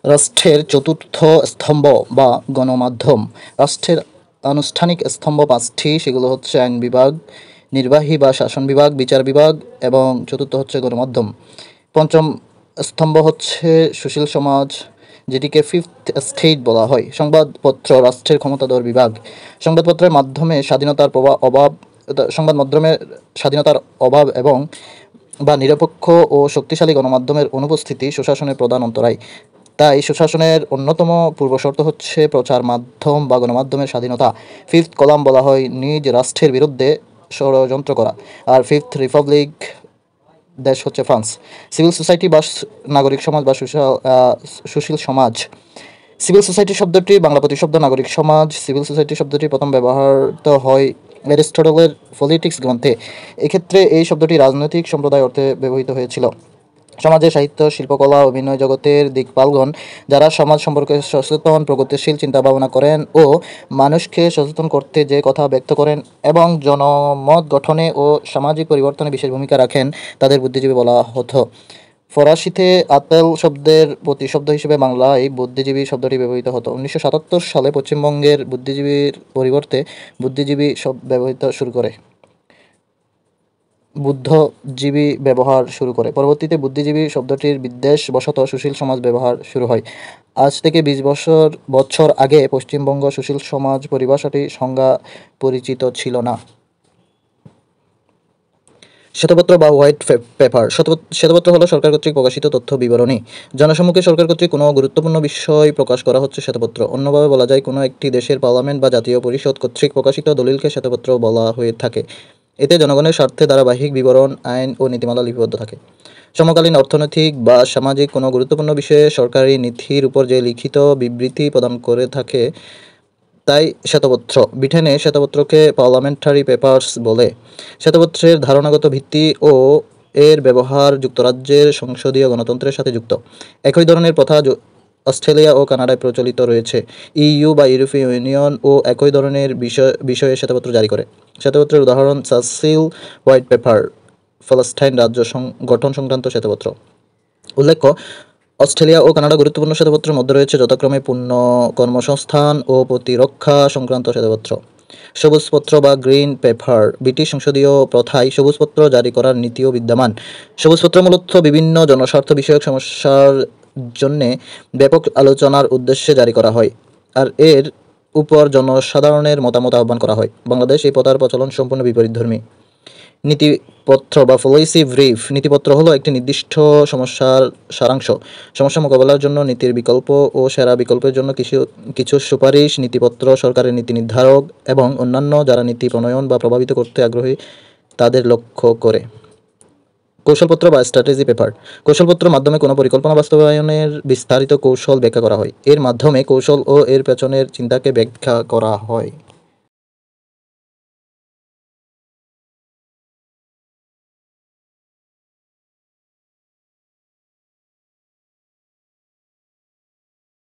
রাষ্ট্রের চতুর্থ স্তম্ভ বা গণমাধ্যম। রাষ্ট্রের আনুষ্ঠানিক স্তম্ভ পাঁচটি, সেগুলো হচ্ছে আইন বিভাগ, নির্বাহী বা শাসন বিভাগ, বিচার বিভাগ এবং চতুর্থ হচ্ছে গণমাধ্যম। পঞ্চম স্তম্ভ হচ্ছে সুশীল সমাজ, যেটিকে ফিফথ স্টেট বলা হয়। সংবাদপত্র রাষ্ট্রের ক্ষমতাধর বিভাগ। সংবাদপত্রের মাধ্যমে স্বাধীনতার অভাব সংবাদ মাধ্যমের স্বাধীনতার অভাব এবং বা নিরপেক্ষ ও শক্তিশালী গণমাধ্যমের অনুপস্থিতি সুশাসনের প্রধান অন্তরায়। তাই সুশাসনের অন্যতম পূর্বশর্ত হচ্ছে প্রচার মাধ্যম বা গণমাধ্যমের স্বাধীনতা। ফিফথ কলাম বলা হয় নিজ রাষ্ট্রের বিরুদ্ধে ষড়যন্ত্র করা। আর ফিফথ রিপাবলিক দেশ হচ্ছে ফ্রান্স। সিভিল সোসাইটি বা নাগরিক সমাজ বা সুশীল সমাজ। সিভিল সোসাইটি শব্দটি বাংলা প্রতিশব্দ নাগরিক সমাজ। সিভিল সোসাইটি শব্দটি প্রথম ব্যবহৃত হয় অ্যারিস্টটলের পলিটিক্স গ্রন্থে। এক্ষেত্রে এই শব্দটি রাজনৈতিক সম্প্রদায় অর্থে ব্যবহৃত হয়েছিল। সমাজে সাহিত্য, শিল্পকলা, অভিনয় জগতের দিকপালগণ যারা সমাজ সম্পর্কে সচেতন, প্রগতিশীল চিন্তাভাবনা করেন ও মানুষকে সচেতন করতে যে কথা ব্যক্ত করেন এবং জনমত গঠনে ও সামাজিক পরিবর্তনে বিশেষ ভূমিকা রাখেন, তাদের বুদ্ধিজীবী বলা হতো। ফরাসিতে আতেল শব্দের প্রতিশব্দ হিসেবে বাংলায় বুদ্ধিজীবী শব্দটি ব্যবহৃত হতো। 1977 সালে পশ্চিমবঙ্গের বুদ্ধিজীবীর পরিবর্তে বুদ্ধিজীবী ব্যবহৃত শুরু করে বুদ্ধজীবী ব্যবহার শুরু করে। পরবর্তীতে বুদ্ধিজীবী শব্দটির বিদ্বেষবশত সুশীল সমাজ ব্যবহার শুরু হয়। আজ থেকে 20 বছর আগে পশ্চিমবঙ্গ সুশীল সমাজ পরিভাষাটি সংজ্ঞা পরিচিত ছিল না। শ্বেতপত্র বা হোয়াইট পেপার। শ্বেতপত্র হলো সরকার কর্তৃক প্রকাশিত তথ্য বিবরণী। জনসম্মুখে সরকার কর্তৃক কোনো গুরুত্বপূর্ণ বিষয় প্রকাশ করা হচ্ছে শ্বেতপত্র। অন্যভাবে বলা যায়, কোনো একটি দেশের পার্লামেন্ট বা জাতীয় পরিষদ কর্তৃক প্রকাশিত দলিলকে শ্বেতপত্র বলা হয়ে থাকে। এতে জনগণের স্বার্থে ধারাবাহিক বিবরণ, আইন ও নীতিমালা লিপিবদ্ধ থাকে। সমকালীন অর্থনৈতিক বা সামাজিক কোনো গুরুত্বপূর্ণ বিষয়ে সরকারি নীতির উপর যে লিখিত বিবৃতি প্রদান করে থাকে তাই শ্বেতপত্র। ব্রিটেনে শ্বেতপত্রকে পার্লামেন্টারি পেপার্স বলে। শ্বেতপত্রের ধারণাগত ভিত্তি ও এর ব্যবহার যুক্তরাজ্যের সংসদীয় গণতন্ত্রের সাথে যুক্ত। একই ধরনের প্রথা অস্ট্রেলিয়া ও কানাডায় প্রচলিত রয়েছে। ইইউ বা ইউরোপীয় ইউনিয়ন ও একই ধরনের বিষয়ে শ্বেতপত্র জারি করে। শ্বেতপত্রের উদাহরণ চার্চিল হোয়াইট পেপার, প্যালেস্টাইন রাজ্য গঠন সংক্রান্ত শ্বেতপত্র। উল্লেখ্য, অস্ট্রেলিয়া ও কানাডা গুরুত্বপূর্ণ শ্বেতপত্রের মধ্যে রয়েছে যথাক্রমে পূর্ণ কর্মসংস্থান ও প্রতিরক্ষা সংক্রান্ত শ্বেতপত্র। সবুজপত্র বা গ্রিন পেপার। ব্রিটিশ সংসদীয় প্রথায় সবুজপত্র জারি করার নীতিও বিদ্যমান। সবুজপত্র মূলত বিভিন্ন জনস্বার্থ বিষয়ক সমস্যার জন্যে ব্যাপক আলোচনার উদ্দেশ্যে জারি করা হয়, আর এর উপর জনসাধারণের মতামত আহ্বান করা হয়। বাংলাদেশ এই প্রথার প্রচলন সম্পূর্ণ বিপরীতধর্মী। নীতিপত্র বা পলিসি ব্রিফ। নীতিপত্র হলো একটি নির্দিষ্ট সমস্যার সারাংশ। সমস্যা মোকাবেলার জন্য নীতির বিকল্প ও সেরা বিকল্পের জন্য কিছু সুপারিশ। নীতিপত্র সরকারের নীতি নির্ধারক এবং অন্যান্য যারা নীতি প্রণয়ন বা প্রভাবিত করতে আগ্রহী তাদের লক্ষ্য করে। কৌশলপত্র বা স্ট্র্যাটেজি পেপার। কৌশলপত্রের মাধ্যমে কোনো পরিকল্পনা বাস্তবায়নের বিস্তারিত কৌশল ব্যাখ্যা করা হয়। এর মাধ্যমে কৌশল ও এর পেছনের চিন্তাকে ব্যাখ্যা করা হয়।